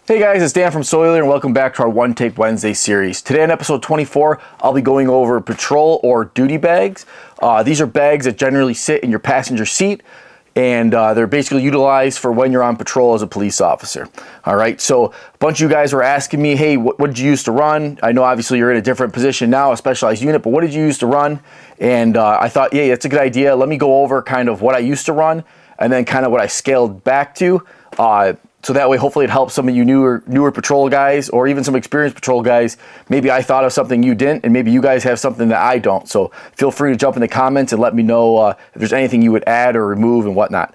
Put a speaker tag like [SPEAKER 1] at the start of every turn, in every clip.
[SPEAKER 1] Hey guys, it's Dan from Soileater and welcome back to our One Take Wednesday series. Today on episode 24, I'll be going over patrol or duty bags. These are bags that generally sit in your passenger seat and they're basically utilized for when you're on patrol as a police officer. All right, so a bunch of you guys were asking me, hey, what did you use to run? I know obviously you're in a different position now, a specialized unit, but what did you use to run? And I thought, yeah, that's a good idea. Let me go over kind of what I used to run and then kind of what I scaled back to. So that way, hopefully it helps some of you newer patrol guys or even some experienced patrol guys. Maybe I thought of something you didn't, and maybe you guys have something that I don't. So feel free to jump in the comments and let me know if there's anything you would add or remove and whatnot.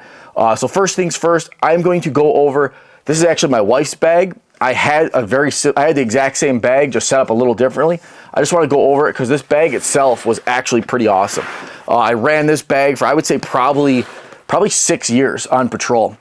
[SPEAKER 1] So first things first, I'm going to go over, this is actually my wife's bag. I had the exact same bag, just set up a little differently. I just want to go over it because this bag itself was actually pretty awesome. I ran this bag for, I would say, probably 6 years on patrol.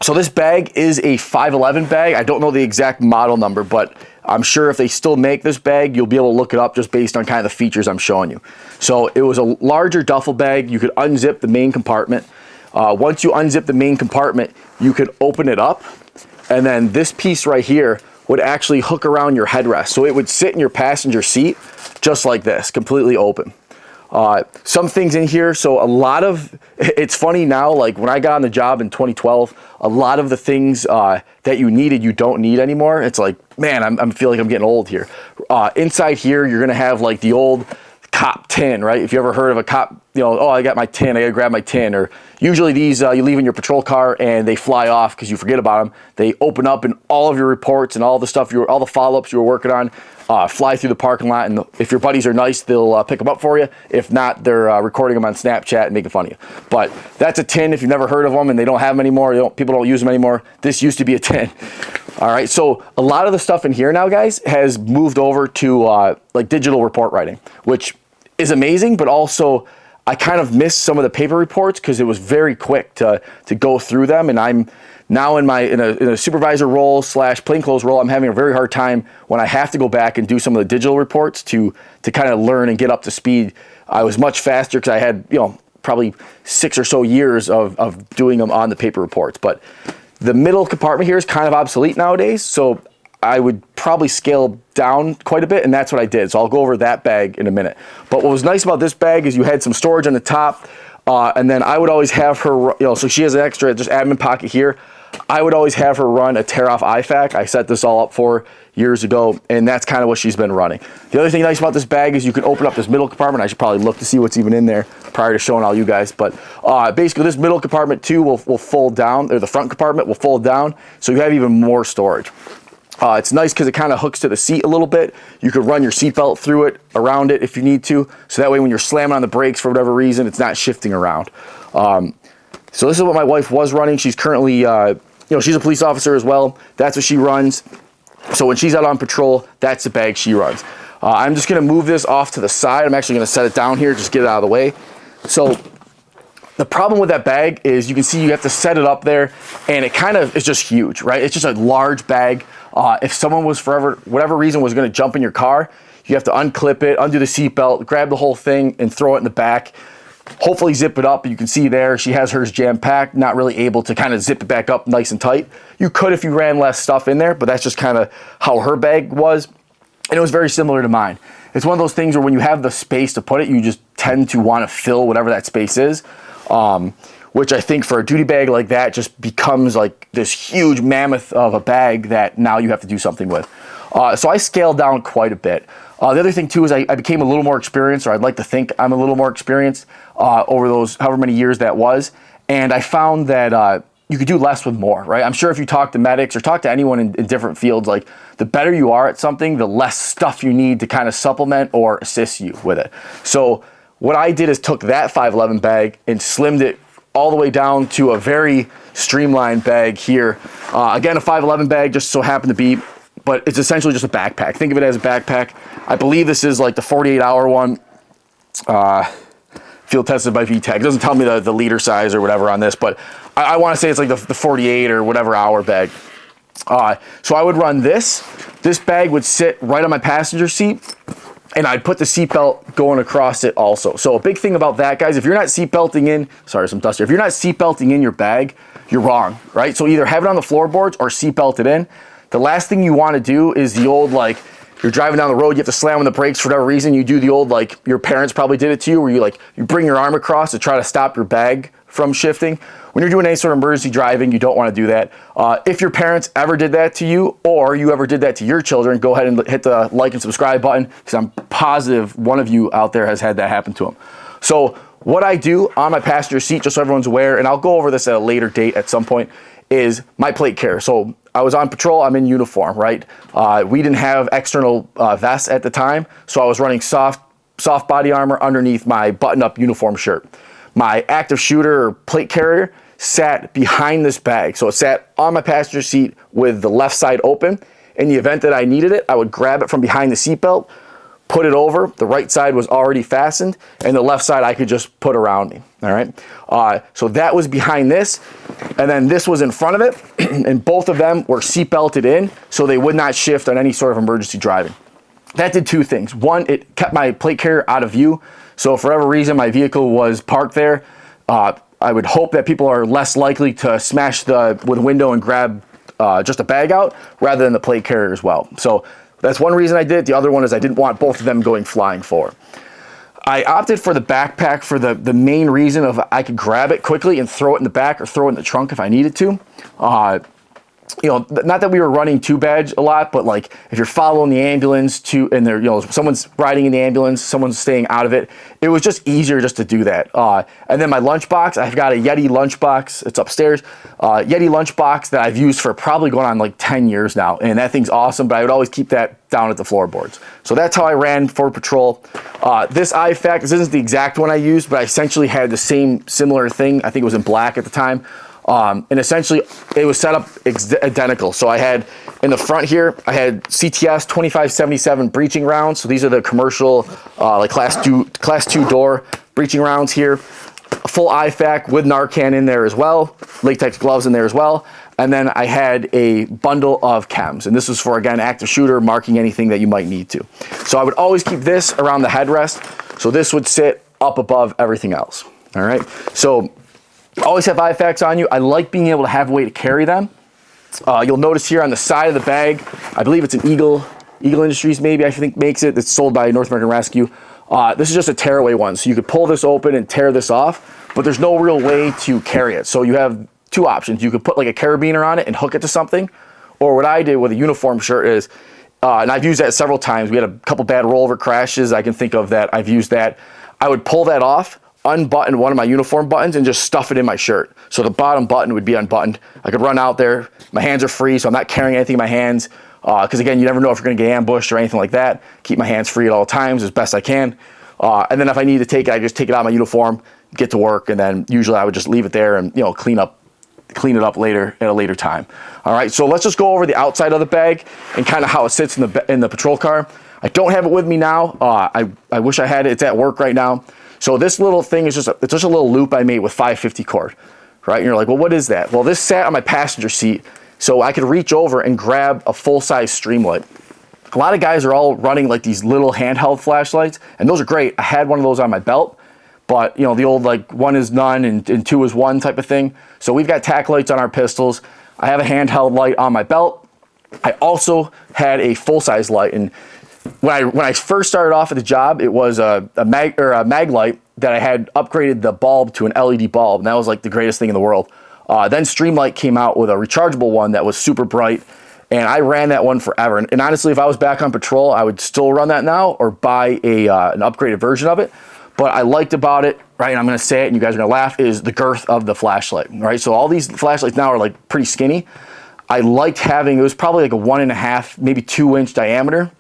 [SPEAKER 1] So this bag is a 511 bag. I don't know the exact model number, but I'm sure if they still make this bag, you'll be able to look it up just based on kind of the features I'm showing you. So it was a larger duffel bag. You could unzip the main compartment. Once you unzip the main compartment, you could open it up, and then this piece right here would actually hook around your headrest. So it would sit in your passenger seat just like this, completely open. Some things in here, so it's funny now, like when I got on the job in 2012, a lot of the things that you needed, you don't need anymore. It's like, man, I feel like I'm getting old here. Inside here, you're gonna have like the old cop tin, right? If you ever heard of a cop, oh, I got my tin, I gotta grab my tin. Or usually these you leave in your patrol car and they fly off because you forget about them. They open up and all of your reports and all the stuff, all the follow-ups you were working on, fly through the parking lot, and if your buddies are nice, they'll pick them up for you. If not, they're recording them on Snapchat and making fun of you. But that's a tin if you've never heard of them and they don't have them anymore, people don't use them anymore. This used to be a tin. All right, so a lot of the stuff in here now, guys, has moved over to like digital report writing, which is amazing, but also I kind of miss some of the paper reports because it was very quick to go through them, and I'm now in a supervisor role / plainclothes role. I'm having a very hard time when I have to go back and do some of the digital reports to kind of learn and get up to speed. I was much faster because I had probably 6 or so years of doing them on the paper reports. But the middle compartment here is kind of obsolete nowadays, so I would probably scale down quite a bit, and that's what I did. So I'll go over that bag in a minute. But what was nice about this bag is you had some storage on the top, and then I would always have her, so she has an extra just admin pocket here. I would always have her run a tear-off IFAC. I set this all up for years ago, and that's kind of what she's been running. The other thing nice about this bag is you can open up this middle compartment. I should probably look to see what's even in there prior to showing all you guys. But basically, this middle compartment too will fold down, or the front compartment will fold down, so you have even more storage. It's nice because it kind of hooks to the seat a little bit. You could run your seatbelt through it, around it if you need to. So that way when you're slamming on the brakes for whatever reason, it's not shifting around. So this is what my wife was running. She's currently, she's a police officer as well. That's what she runs. So when she's out on patrol, that's the bag she runs. I'm just going to move this off to the side. I'm actually going to set it down here, just get it out of the way. So the problem with that bag is you can see you have to set it up there, and it kind of is just huge, right? It's just a large bag. If someone was whatever reason was going to jump in your car, you have to unclip it, undo the seatbelt, grab the whole thing, and throw it in the back. Hopefully zip it up. You can see there she has hers jam-packed, not really able to kind of zip it back up nice and tight. You could if you ran less stuff in there, but that's just kind of how her bag was, and it was very similar to mine. It's one of those things where when you have the space to put it, you just tend to want to fill whatever that space is. Which I think for a duty bag like that just becomes like this huge mammoth of a bag that now you have to do something with. So I scaled down quite a bit. The other thing too is I became a little more experienced, or I'd like to think I'm a little more experienced over those however many years that was. And I found that you could do less with more, right? I'm sure if you talk to medics or talk to anyone in different fields, like the better you are at something, the less stuff you need to kind of supplement or assist you with it. So what I did is took that 511 bag and slimmed it all the way down to a very streamlined bag here. Again, a 511 bag just so happened to be, but it's essentially just a backpack. Think of it as a backpack. I believe this is like the 48-hour one, field tested by VTech. It doesn't tell me the liter size or whatever on this, but I want to say it's like the 48 or whatever hour bag. So I would run this. This bag would sit right on my passenger seat, and I'd put the seatbelt going across it also. So a big thing about that, guys, if you're not seatbelting in, sorry, some dust here. If you're not seatbelting in your bag, you're wrong, right? So either have it on the floorboards or seatbelt it in. The last thing you want to do is the old, like, you're driving down the road, you have to slam on the brakes for whatever reason. You do the old, like, your parents probably did it to you, where you bring your arm across to try to stop your bag from shifting. When you're doing any sort of emergency driving, you don't want to do that. If your parents ever did that to you, or you ever did that to your children, go ahead and hit the like and subscribe button, because I'm positive one of you out there has had that happen to them. So what I do on my passenger seat, just so everyone's aware, and I'll go over this at a later date at some point, is my plate carrier. So I was on patrol, I'm in uniform, right? We didn't have external vests at the time, so I was running soft body armor underneath my button-up uniform shirt. My active shooter or plate carrier sat behind this bag. So it sat on my passenger seat with the left side open. In the event that I needed it, I would grab it from behind the seatbelt, put it over. The right side was already fastened, and the left side I could just put around me, all right? So that was behind this, and then this was in front of it, and both of them were seatbelted in, so they would not shift on any sort of emergency driving. That did two things. One, it kept my plate carrier out of view, so if for whatever reason my vehicle was parked there, I would hope that people are less likely to smash with the window and grab just a bag out, rather than the plate carrier as well. So that's one reason I did it. The other one is I didn't want both of them going flying forward. I opted for the backpack for the main reason of I could grab it quickly and throw it in the back or throw it in the trunk if I needed to. You know, not that we were running two bags a lot, but like if you're following the ambulance and there, you know, someone's riding in the ambulance, someone's staying out of it, it was just easier just to do that. And then my lunchbox, I've got a Yeti lunchbox. It's upstairs. Yeti lunchbox that I've used for probably going on like 10 years now, and that thing's awesome. But I would always keep that down at the floorboards. So that's how I ran for patrol. This IFAC, this isn't the exact one I used, but I essentially had the similar thing. I think it was in black at the time. And essentially it was set up identical. So I had in the front here, I had CTS 2577 breaching rounds. So these are the commercial, like class two door breaching rounds here. A full IFAC with Narcan in there as well. Latex gloves in there as well. And then I had a bundle of chems. And this was for, again, active shooter, marking anything that you might need to. So I would always keep this around the headrest. So this would sit up above everything else. All right. So always have IFACs on you. I like being able to have a way to carry them. You'll notice here on the side of the bag, I believe it's an Eagle Industries maybe, I think makes it. It's sold by North American Rescue. This is just a tearaway one. So you could pull this open and tear this off, but there's no real way to carry it. So you have two options. You could put like a carabiner on it and hook it to something. Or what I did with a uniform shirt is, and I've used that several times. We had a couple bad rollover crashes. I can think of that. I've used that. I would pull that off, unbutton one of my uniform buttons, and just stuff it in my shirt. So the bottom button would be unbuttoned. I could run out there. My hands are free, so I'm not carrying anything in my hands. Because again, you never know if you're going to get ambushed or anything like that. Keep my hands free at all times as best I can. And then if I need to take it, I just take it out of my uniform, get to work, and then usually I would just leave it there and, you know, clean it up later at a later time. All right, so let's just go over the outside of the bag and kind of how it sits in the patrol car. I don't have it with me now. I wish I had it. It's at work right now. So this little thing is it's just a little loop I made with 550 cord, right? And you're like, well, what is that? Well, this sat on my passenger seat, so I could reach over and grab a full-size streamlight. A lot of guys are all running like these little handheld flashlights, and those are great. I had one of those on my belt, but you know, the old like one is none and two is one type of thing. So we've got tack lights on our pistols. I have a handheld light on my belt. I also had a full-size light, and when I first started off at the job, it was a mag light that I had upgraded the bulb to an LED bulb, and that was like the greatest thing in the world. Then Streamlight came out with a rechargeable one that was super bright, and I ran that one forever. And honestly, if I was back on patrol, I would still run that now or buy an upgraded version of it. But I liked about it, right, and I'm going to say it, and you guys are going to laugh, is the girth of the flashlight, right? So all these flashlights now are like pretty skinny. I liked having, it was probably like a 1.5, maybe 2-inch diameter.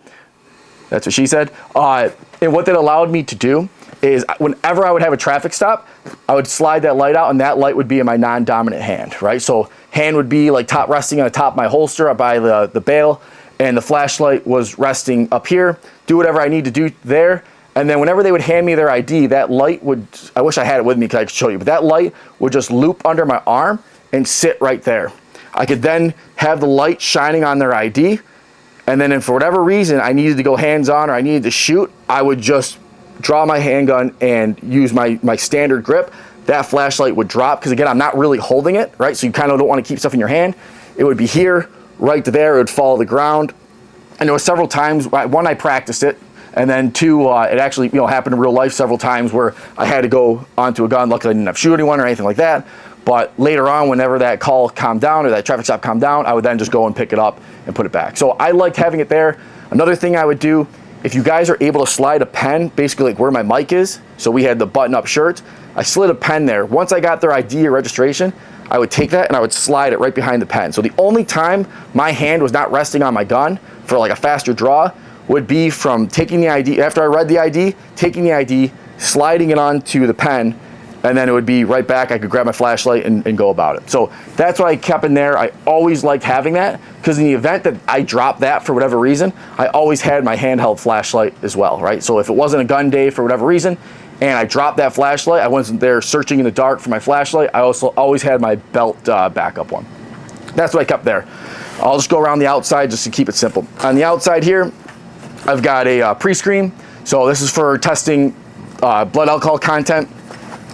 [SPEAKER 1] That's what she said. And what that allowed me to do is whenever I would have a traffic stop, I would slide that light out, and that light would be in my non-dominant hand, right? So hand would be like top resting on the top of my holster by the bail, and the flashlight was resting up here. Do whatever I need to do there. And then whenever they would hand me their ID, that light would, I wish I had it with me because I could show you, but that light would just loop under my arm and sit right there. I could then have the light shining on their ID, and then if for whatever reason I needed to go hands-on or I needed to shoot, I would just draw my handgun and use my standard grip. that flashlight would drop, because again, I'm not really holding it, right? So you kind of don't want to keep stuff in your hand. It would be here, right to there, it would follow the ground. And there was several times, one, I practiced it, and then two, it actually happened in real life several times where I had to go onto a gun. Luckily I didn't have to shoot anyone or anything like that. But later on, whenever that call calmed down or that traffic stop calmed down, I would then just go and pick it up and put it back. So I liked having it there. Another thing I would do, if you guys are able to slide a pen, basically like where my mic is, so we had the button-up shirt, I slid a pen there. Once I got their ID or registration, I would take that and I would slide it right behind the pen. So the only time my hand was not resting on my gun for like a faster draw would be from taking the ID, after I read the ID, taking the ID, sliding it onto the pen, and then it would be right back. I could grab my flashlight and go about it. So that's what I kept in there. I always liked having that, because in the event that I dropped that for whatever reason, I always had my handheld flashlight as well, right? So if it wasn't a gun day for whatever reason, and I dropped that flashlight, I wasn't there searching in the dark for my flashlight, I also always had my belt backup one. That's what I kept there. I'll just go around the outside just to keep it simple. On the outside here, I've got a pre-screen. So this is for testing blood alcohol content.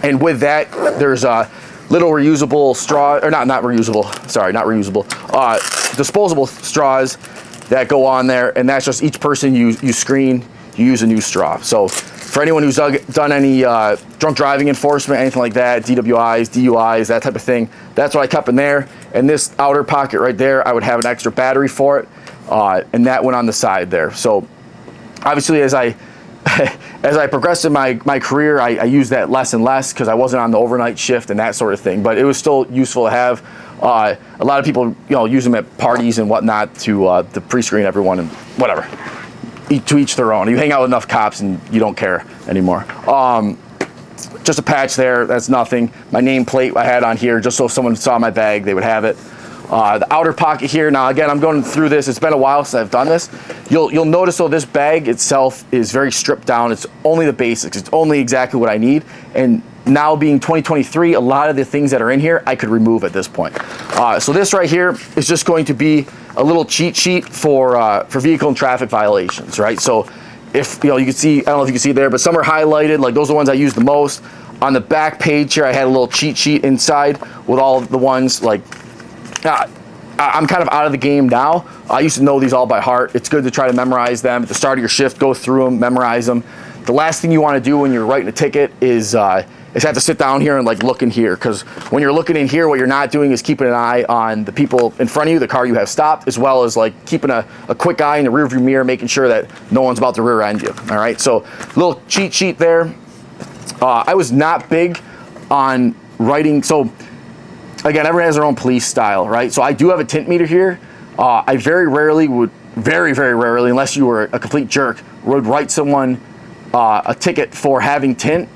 [SPEAKER 1] And with that, there's a little reusable straw, or not reusable, sorry, not reusable, disposable straws that go on there. And that's just each person you screen, you use a new straw. So for anyone who's done any drunk driving enforcement, anything like that, DWIs, DUIs, that type of thing, that's what I kept in there. And this outer pocket right there, I would have an extra battery for it, and that went on the side there. So obviously, as I progressed in my career, I used that less and less, because I wasn't on the overnight shift and that sort of thing. But it was still useful to have. A lot of people, use them at parties and whatnot to pre-screen everyone and whatever. To each their own. You hang out with enough cops and you don't care anymore. Just a patch there, that's nothing. My nameplate I had on here, just so if someone saw my bag, they would have it. The outer pocket here, now again, I'm going through this. It's been a while since I've done this. You'll notice though, this bag itself is very stripped down. It's only the basics. It's only exactly what I need. And now being 2023, a lot of the things that are in here, I could remove at this point. So this right here is just going to be a little cheat sheet for vehicle and traffic violations, right? So if, you can see, I don't know if you can see there, but some are highlighted, like those are the ones I use the most. On the back page here, I had a little cheat sheet inside with all the ones like, I'm kind of out of the game now. I used to know these all by heart. It's good to try to memorize them. At the start of your shift, go through them, memorize them. The last thing you want to do when you're writing a ticket is have to sit down here and like look in here, because when you're looking in here, what you're not doing is keeping an eye on the people in front of you, the car you have stopped, as well as like keeping a quick eye in the rearview mirror, making sure that no one's about to rear end you. All right, so little cheat sheet there. I was not big on writing. So again, everyone has their own police style, right? So I do have a tint meter here. I very rarely, unless you were a complete jerk, would write someone a ticket for having tint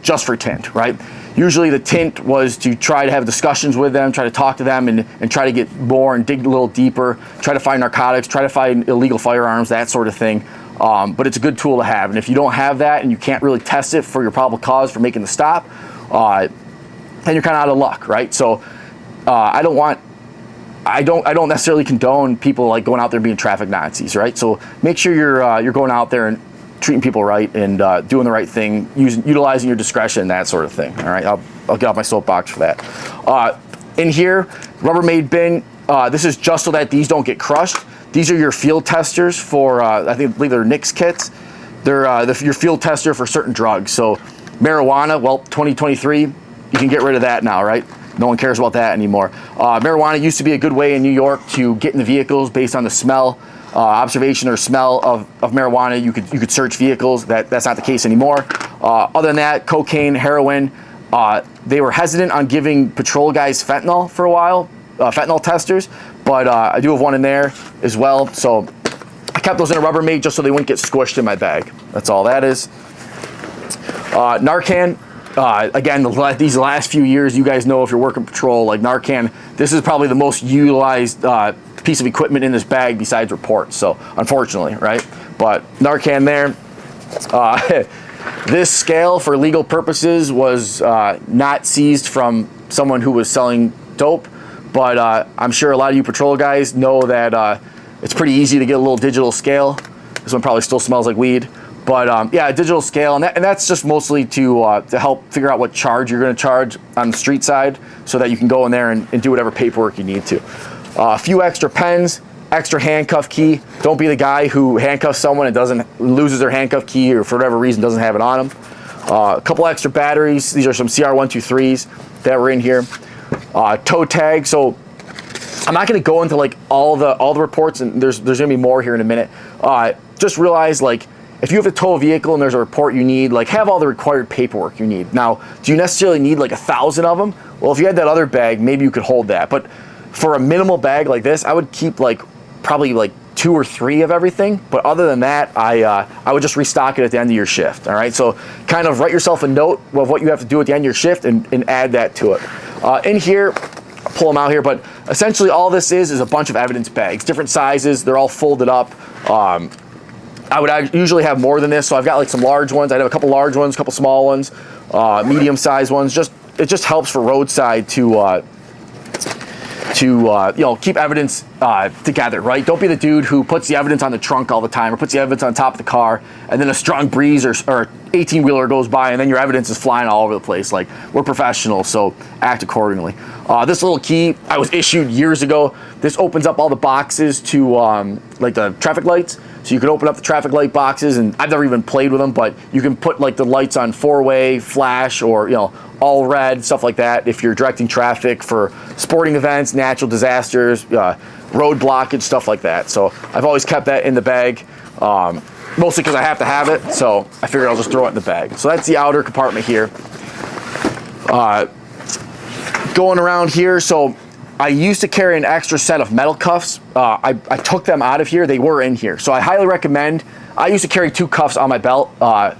[SPEAKER 1] just for tint, right? Usually the tint was to try to have discussions with them, try to talk to them and try to get more and dig a little deeper, try to find narcotics, try to find illegal firearms, that sort of thing. But it's a good tool to have. And if you don't have that and you can't really test it for your probable cause for making the stop, then you're kind of out of luck, right? So I don't necessarily condone people like going out there being traffic Nazis, right? So make sure you're going out there and treating people right and doing the right thing, utilizing your discretion, that sort of thing. All right, I'll get off my soapbox for that. In here, Rubbermaid bin. This is just so that these don't get crushed. These are your field testers for I believe they're NICS kits. They're your field tester for certain drugs. So marijuana, well, 2023, you can get rid of that now, right? No one cares about that anymore. Marijuana used to be a good way in New York to get in the vehicles based on the smell, observation or smell of marijuana. You could search vehicles. That's not the case anymore. Other than that, cocaine, heroin. They were hesitant on giving patrol guys fentanyl for a while, fentanyl testers, but I do have one in there as well. So I kept those in a Rubbermaid just so they wouldn't get squished in my bag. That's all that is. Narcan. Again, these last few years, you guys know if you're working patrol, like Narcan, this is probably the most utilized piece of equipment in this bag besides reports. So unfortunately, right? But Narcan there. This scale for legal purposes was not seized from someone who was selling dope, but I'm sure a lot of you patrol guys know that it's pretty easy to get a little digital scale. This one probably still smells like weed, But yeah, a digital scale, and that's just mostly to help figure out what charge you're going to charge on the street side, so that you can go in there and do whatever paperwork you need to. A few extra pens, extra handcuff key. Don't be the guy who handcuffs someone and loses their handcuff key, or for whatever reason doesn't have it on them. A couple extra batteries. These are some CR123s that were in here. Tow tag. So I'm not going to go into like all the reports, and there's going to be more here in a minute. Just realize, like, if you have to tow a vehicle and there's a report you need, like, have all the required paperwork you need. Now, do you necessarily need like 1,000 of them? Well, if you had that other bag, maybe you could hold that. But for a minimal bag like this, I would keep like probably like 2 or 3 of everything. But other than that, I would just restock it at the end of your shift. All right, so kind of write yourself a note of what you have to do at the end of your shift and add that to it. In here, I'll pull them out here, but essentially all this is a bunch of evidence bags, different sizes. They're all folded up. I would usually have more than this, so I've got like some large ones. I'd have a couple large ones, a couple small ones, medium-sized ones. It just helps for roadside to you know, keep evidence together, right? Don't be the dude who puts the evidence on the trunk all the time, or puts the evidence on top of the car, and then a strong breeze or 18-wheeler goes by, and then your evidence is flying all over the place. Like, we're professionals, so act accordingly. This little key I was issued years ago. This opens up all the boxes to like the traffic lights. So you can open up the traffic light boxes, and I've never even played with them, but you can put like the lights on 4-way, flash, or, you know, all red, stuff like that, if you're directing traffic for sporting events, natural disasters, road blockage, stuff like that. So I've always kept that in the bag, mostly because I have to have it, so I figured I'll just throw it in the bag. So that's the outer compartment here. Going around here, so I used to carry an extra set of metal cuffs. I took them out of here. They were in here. So I highly recommend. I used to carry 2 cuffs on my belt.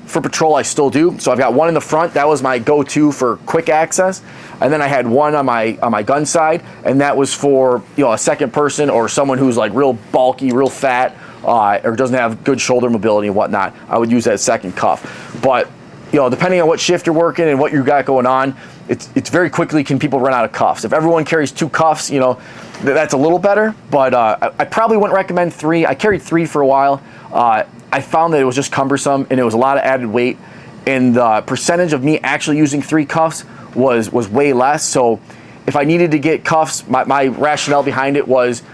[SPEAKER 1] For patrol, I still do. So I've got one in the front. That was my go-to for quick access. And then I had one on my gun side, and that was for, you know, a second person or someone who's like real bulky, real fat, or doesn't have good shoulder mobility and whatnot. I would use that second cuff. But, you know, depending on what shift you're working and what you got going on, it's very quickly can people run out of cuffs. If everyone carries 2 cuffs, you know, that's a little better, but I probably wouldn't recommend 3. I carried 3 for a while. I found that it was just cumbersome, and it was a lot of added weight, and the percentage of me actually using 3 cuffs was way less. So if I needed to get cuffs, my rationale behind it was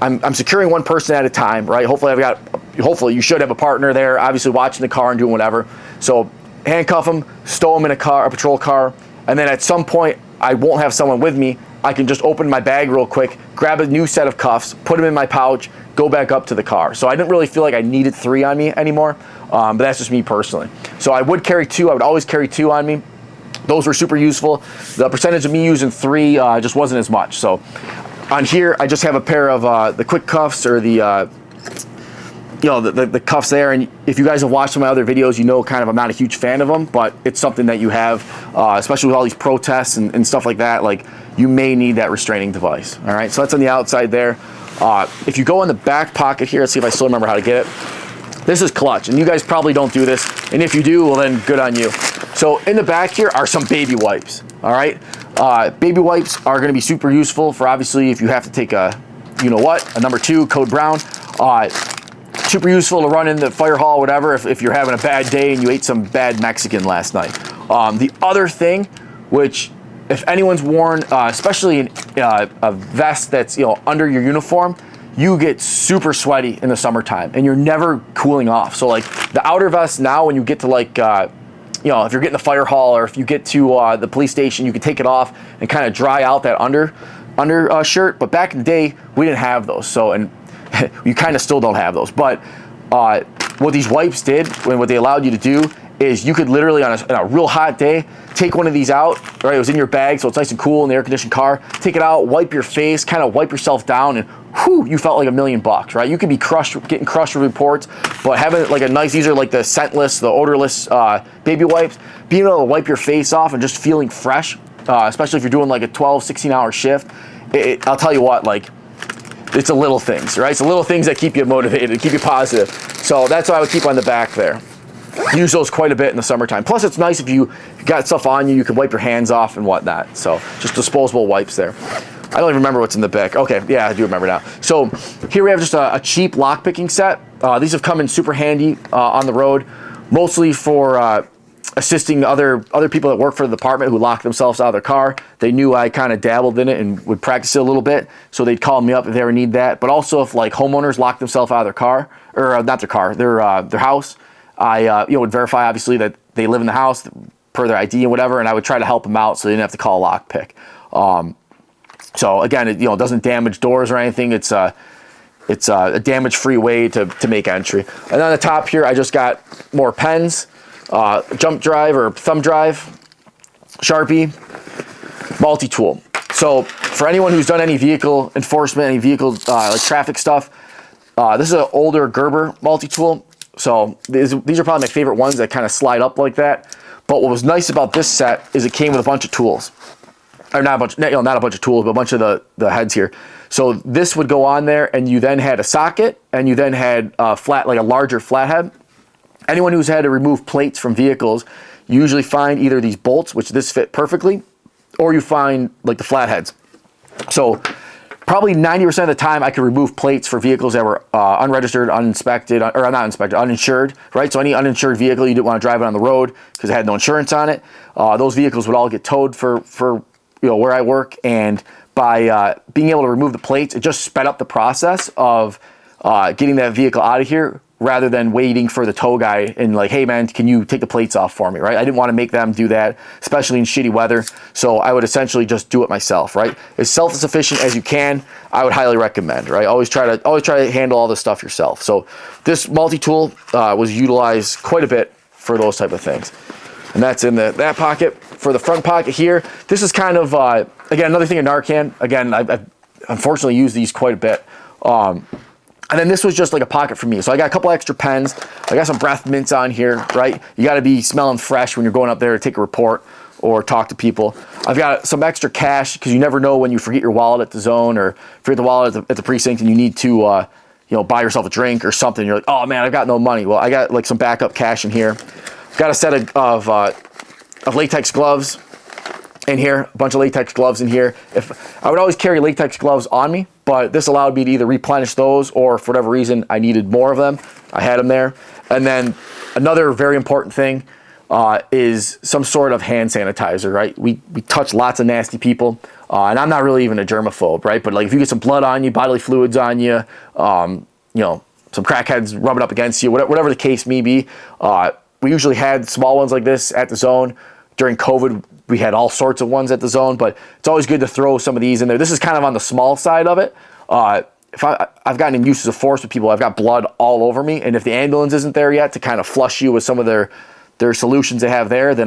[SPEAKER 1] I'm securing one person at a time, right? Hopefully you should have a partner there, obviously watching the car and doing whatever. So handcuff them, stow them in a patrol car, and then at some point I won't have someone with me. I can just open my bag real quick, grab a new set of cuffs, put them in my pouch, go back up to the car. So I didn't really feel like I needed 3 on me anymore, but that's just me personally. So I would carry 2. I would always carry 2 on me. Those were super useful. The percentage of me using 3 just wasn't as much. So on here, I just have a pair of the quick cuffs, or the you know, the cuffs there. And if you guys have watched some of my other videos, you know kind of I'm not a huge fan of them, but it's something that you have, especially with all these protests and stuff like that. Like, you may need that restraining device. All right, so that's on the outside there. If you go in the back pocket here, let's see if I still remember how to get it. This is clutch, and you guys probably don't do this, and if you do, well then good on you. So in the back here are some baby wipes. All right, baby wipes are going to be super useful for, obviously, if you have to take a, you know what, a number 2 code brown. Super useful to run in the fire hall, whatever, if you're having a bad day and you ate some bad Mexican last night. The other thing, which if anyone's worn, especially a vest that's, you know, under your uniform, you get super sweaty in the summertime and you're never cooling off. So like the outer vest now, when you get to like, you know, if you're getting the fire hall, or if you get to the police station, you can take it off and kind of dry out that under shirt. But back in the day, we didn't have those. So, and you kind of still don't have those. But what these wipes did, and what they allowed you to do, is you could literally on a real hot day take one of these out, right? It was in your bag, so it's nice and cool in the air-conditioned car. Take it out, wipe your face, kind of wipe yourself down, and whew, you felt like $1,000,000, right? You could be getting crushed with reports, but having like a nice, these are like the scentless, the odorless baby wipes, being able to wipe your face off and just feeling fresh, especially if you're doing like a 12, 16-hour shift. I'll tell you what, like, it's the little things, right? It's the little things that keep you motivated, keep you positive. So that's what I would keep on the back there. Use those quite a bit in the summertime. Plus, it's nice if you got stuff on you, you can wipe your hands off and whatnot. So just disposable wipes there. I don't even remember what's in the back. Okay, yeah, I do remember now. So here we have just a cheap lock picking set. These have come in super handy on the road. mostly for assisting other people that work for the department who locked themselves out of their car. They knew I kind of dabbled in it and would practice it a little bit, so they'd call me up if they ever need that. But also if like homeowners locked themselves out of their car, or not their car, their house, I would verify obviously that they live in the house per their ID and whatever, and I would try to help them out so they didn't have to call a lockpick. So again, it doesn't damage doors or anything. It's a damage-free way to make entry. And on the top here, I just got more pens, jump drive or thumb drive, Sharpie, multi-tool. So for anyone who's done any vehicle enforcement, any vehicle like traffic stuff, this is an older Gerber multi-tool. So these are probably my favorite ones that kind of slide up like that. But what was nice about this set is it came with a bunch of tools. Or not a bunch of tools, but a bunch of the heads here. So this would go on there, and you then had a socket, and you then had a larger flathead. Anyone who's had to remove plates from vehicles, you usually find either these bolts, which this fit perfectly, or you find like the flatheads. So probably 90% of the time I could remove plates for vehicles that were unregistered, uninspected, or not inspected, uninsured, right? So any uninsured vehicle, you didn't want to drive it on the road because it had no insurance on it. Those vehicles would all get towed for where I work, and by being able to remove the plates, it just sped up the process of getting that vehicle out of here rather than waiting for the tow guy and like, hey man, can you take the plates off for me, right? I didn't want to make them do that, especially in shitty weather. So I would essentially just do it myself, right? As self-sufficient as you can, I would highly recommend, right? Always try to handle all this stuff yourself. So this multi-tool was utilized quite a bit for those type of things. And that's in that pocket. For the front pocket here, this is kind of, again, another thing in Narcan. Again, I've unfortunately used these quite a bit. And then this was just like a pocket for me. So I got a couple extra pens. I got some breath mints on here, right? You got to be smelling fresh when you're going up there to take a report or talk to people. I've got some extra cash because you never know when you forget your wallet at the zone or forget the wallet at the precinct and you need to, buy yourself a drink or something. You're like, oh man, I've got no money. Well, I got like some backup cash in here. Got a set of latex gloves in here, a bunch of latex gloves in here. I would always carry latex gloves on me, but this allowed me to either replenish those or for whatever reason I needed more of them. I had them there. And then another very important thing is some sort of hand sanitizer, right? We touch lots of nasty people, and I'm not really even a germaphobe, right? But like if you get some blood on you, bodily fluids on you, some crackheads rubbing up against you, whatever the case may be, we usually had small ones like this at the zone. During COVID, we had all sorts of ones at the zone, but it's always good to throw some of these in there. This is kind of on the small side of it. If I've gotten in uses of force with people, I've got blood all over me, and if the ambulance isn't there yet to kind of flush you with some of their solutions they have there, then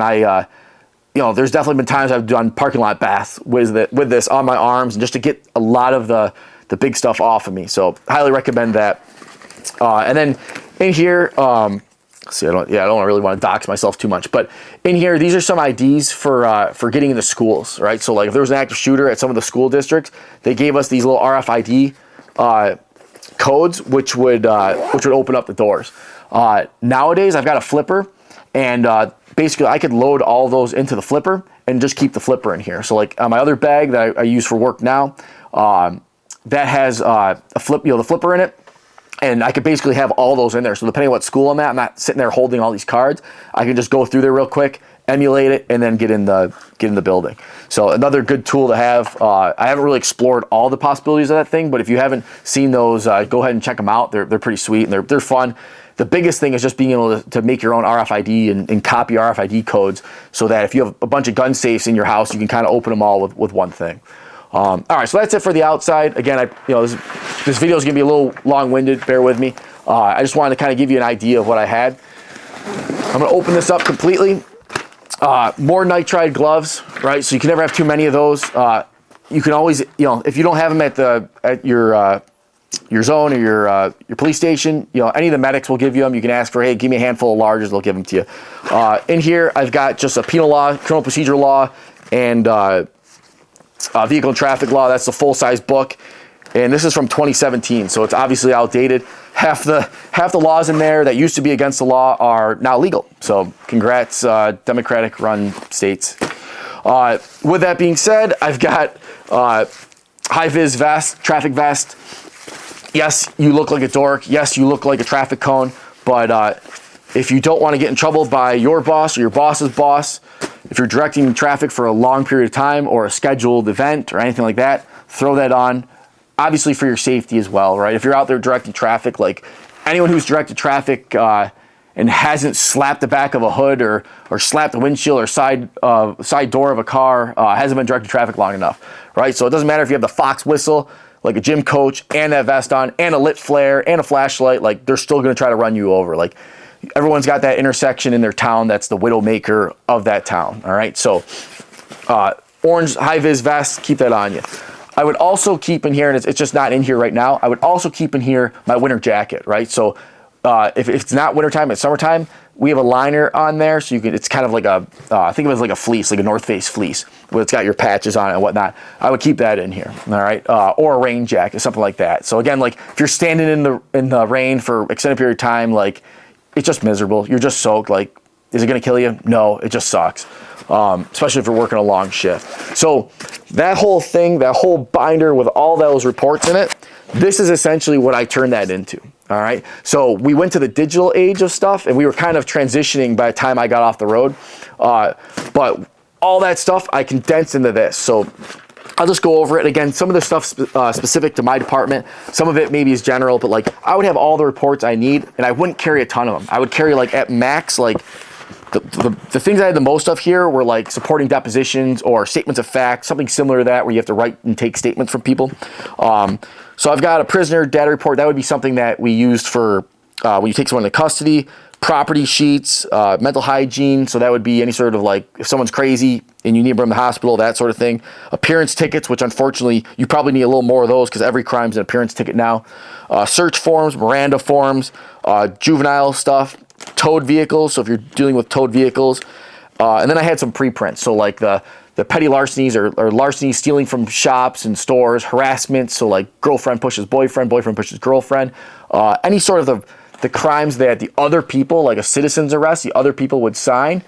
[SPEAKER 1] there's definitely been times I've done parking lot baths with this on my arms, and just to get a lot of the big stuff off of me. So highly recommend that. And then in here, see, I don't really want to dox myself too much, but in here, these are some IDs for getting into schools, right? So like if there was an active shooter at some of the school districts, they gave us these little RFID codes, which would open up the doors. Nowadays, I've got a flipper, and basically I could load all those into the flipper and just keep the flipper in here. So like my other bag that I use for work now, that has the flipper in it. And I could basically have all those in there. So depending on what school I'm at, I'm not sitting there holding all these cards. I can just go through there real quick, emulate it, and then get in the building. So another good tool to have. I haven't really explored all the possibilities of that thing, but if you haven't seen those, go ahead and check them out. They're pretty sweet and they're fun. The biggest thing is just being able to make your own RFID and copy RFID codes so that if you have a bunch of gun safes in your house, you can kind of open them all with one thing. All right, so that's it for the outside. Again, this video is going to be a little long-winded. Bear with me. I just wanted to kind of give you an idea of what I had. I'm going to open this up completely. More nitride gloves, right? So you can never have too many of those. You can always, if you don't have them at your zone or your police station, any of the medics will give you them. You can ask for, hey, give me a handful of larges. They'll give them to you. In here, I've got just a penal law, criminal procedure law, and vehicle and traffic law. That's the full-size book, and this is from 2017, so it's obviously outdated. Half the laws in there that used to be against the law are now legal. So congrats, Democratic-run states. With that being said, I've got high-vis vest, traffic vest. Yes, you look like a dork. Yes, you look like a traffic cone, but if you don't want to get in trouble by your boss or your boss's boss, if you're directing traffic for a long period of time or a scheduled event or anything like that, throw that on. Obviously for your safety as well, right? If you're out there directing traffic, like anyone who's directed traffic and hasn't slapped the back of a hood or slapped the windshield or side door of a car hasn't been directing traffic long enough, right? So it doesn't matter if you have the Fox whistle, like a gym coach, and that vest on, and a lit flare, and a flashlight, like they're still gonna try to run you over. Like everyone's got that intersection in their town that's the widowmaker of that town, all right? So orange high-vis vest, keep that on you. I would also keep in here, and it's just not in here right now, I would also keep in here my winter jacket, right? So if it's not wintertime, it's summertime, we have a liner on there, so you can, it's kind of like a, think of it as like a fleece, like a North Face fleece, where it's got your patches on it and whatnot. I would keep that in here, all right? Or a rain jacket, something like that. So again, like if you're standing in the rain for extended period of time, like it's just miserable. You're just soaked. Like, is it gonna kill you? No, it just sucks. Especially if you're working a long shift. So that whole thing, that whole binder with all those reports in it, this is essentially what I turned that into, all right? So we went to the digital age of stuff, and we were kind of transitioning by the time I got off the road. But all that stuff I condensed into this. So I'll just go over it. Again, some of the stuff specific to my department, some of it maybe is general, but like I would have all the reports I need, and I wouldn't carry a ton of them. I would carry like at max, like the things I had the most of here were like supporting depositions or statements of fact, something similar to that where you have to write and take statements from people. So I've got a prisoner data report. That would be something that we used for when you take someone into custody, property sheets, mental hygiene. So that would be any sort of like if someone's crazy and you need to bring them to the hospital, that sort of thing. Appearance tickets, which unfortunately you probably need a little more of those because every crime's an appearance ticket now. Search forms, Miranda forms, juvenile stuff, towed vehicles. So if you're dealing with towed vehicles, and then I had some preprints. So like the petty larcenies or larcenies, stealing from shops and stores, harassment. So like girlfriend pushes boyfriend, boyfriend pushes girlfriend, any sort of the crimes that the other people, like a citizen's arrest, the other people would sign,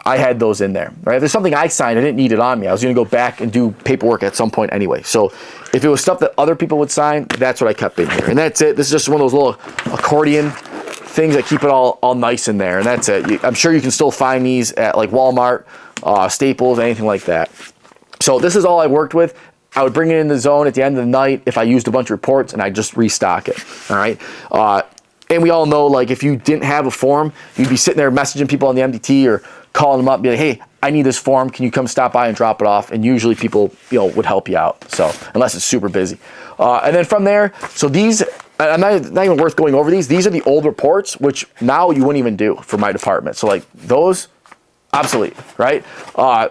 [SPEAKER 1] I had those in there, right? If there's something I signed, I didn't need it on me. I was gonna go back and do paperwork at some point anyway. So if it was stuff that other people would sign, that's what I kept in here. And that's it. This is just one of those little accordion things that keep it all nice in there. And that's it. I'm sure you can still find these at like Walmart, Staples, anything like that. So this is all I worked with. I would bring it in the zone at the end of the night if I used a bunch of reports, and I just restock it, all right? And we all know, like, if you didn't have a form, you'd be sitting there messaging people on the MDT or calling them up and be like, hey, I need this form. Can you come stop by and drop it off? And usually people, would help you out. So unless it's super busy. And then from there, so these, I'm not even worth going over these. These are the old reports, which now you wouldn't even do for my department. So like those, obsolete, right?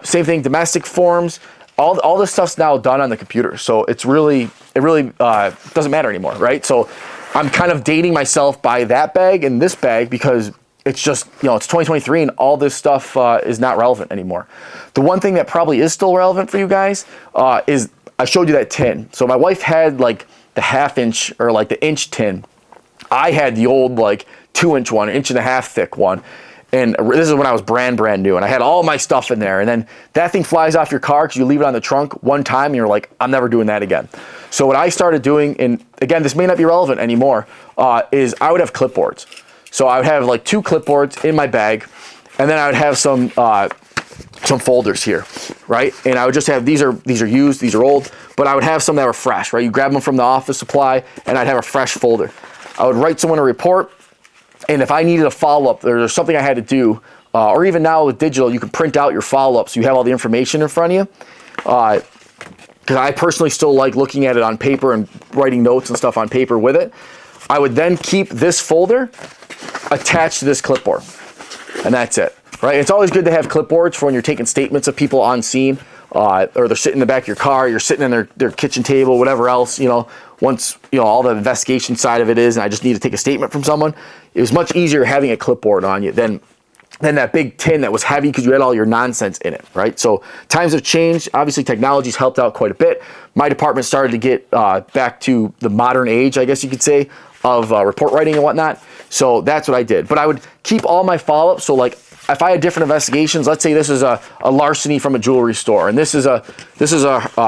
[SPEAKER 1] Same thing, domestic forms. All this stuff's now done on the computer. So it really doesn't matter anymore, right? So I'm kind of dating myself by that bag and this bag because it's just, it's 2023 and all this stuff is not relevant anymore. The one thing that probably is still relevant for you guys is I showed you that tin. So my wife had like the 1/2 inch or like the inch tin. I had the old like 2-inch one, 1.5 inch thick one. And this is when I was brand new, and I had all my stuff in there. And then that thing flies off your car because you leave it on the trunk one time, and you're like, I'm never doing that again. So what I started doing, and again, this may not be relevant anymore, is I would have clipboards. So I would have like 2 clipboards in my bag, and then I would have some folders here, right? And I would just have, these are used, these are old, but I would have some that were fresh, right? You grab them from the office supply, and I'd have a fresh folder. I would write someone a report. And if I needed a follow-up, there's something I had to do, or even now with digital, you can print out your follow-up so you have all the information in front of you. Because I personally still like looking at it on paper and writing notes and stuff on paper with it. I would then keep this folder attached to this clipboard. And that's it, right? It's always good to have clipboards for when you're taking statements of people on scene, or they're sitting in the back of your car, you're sitting in their kitchen table, whatever else, once, all the investigation side of it is, and I just need to take a statement from someone, it was much easier having a clipboard on you than that big tin that was heavy because you had all your nonsense in it, right? So times have changed. Obviously, technology's helped out quite a bit. My department started to get back to the modern age, I guess you could say, of report writing and whatnot. So that's what I did. But I would keep all my follow-ups. So like, if I had different investigations, let's say this is a larceny from a jewelry store, and this is a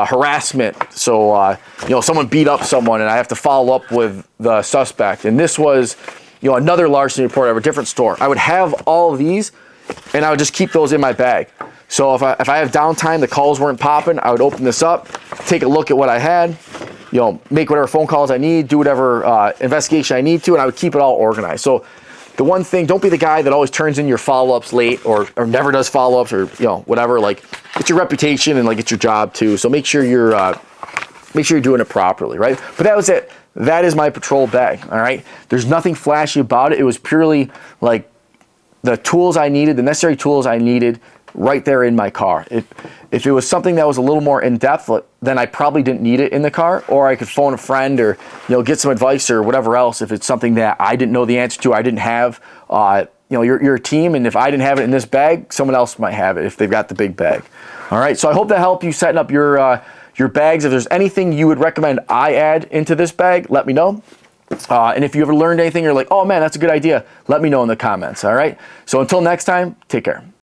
[SPEAKER 1] harassment. So someone beat up someone, and I have to follow up with the suspect. And this was you know, another larceny report at a different store, I would have all of these and I would just keep those in my bag. So if I have downtime, the calls weren't popping, I would open this up, take a look at what I had, you know, make whatever phone calls I need, do whatever investigation I need to, and I would keep it all organized. So the one thing, don't be the guy that always turns in your follow-ups late or never does follow-ups or, you know, whatever. Like, it's your reputation and like it's your job too. So make sure you're doing it properly, right? But that was it. That is my patrol bag, all right? There's nothing flashy about it. It was purely like the tools I needed, the necessary tools I needed right there in my car. If it was something that was a little more in-depth, then I probably didn't need it in the car, or I could phone a friend or, you know, get some advice or whatever else if it's something that I didn't know the answer to, I didn't have. You know, you're a team, and if I didn't have it in this bag, someone else might have it if they've got the big bag. All right, so I hope that helped you setting up your bags. If there's anything you would recommend I add into this bag, let me know. And if you ever learned anything, you're like, oh man, that's a good idea, let me know in the comments, all right? So until next time, take care.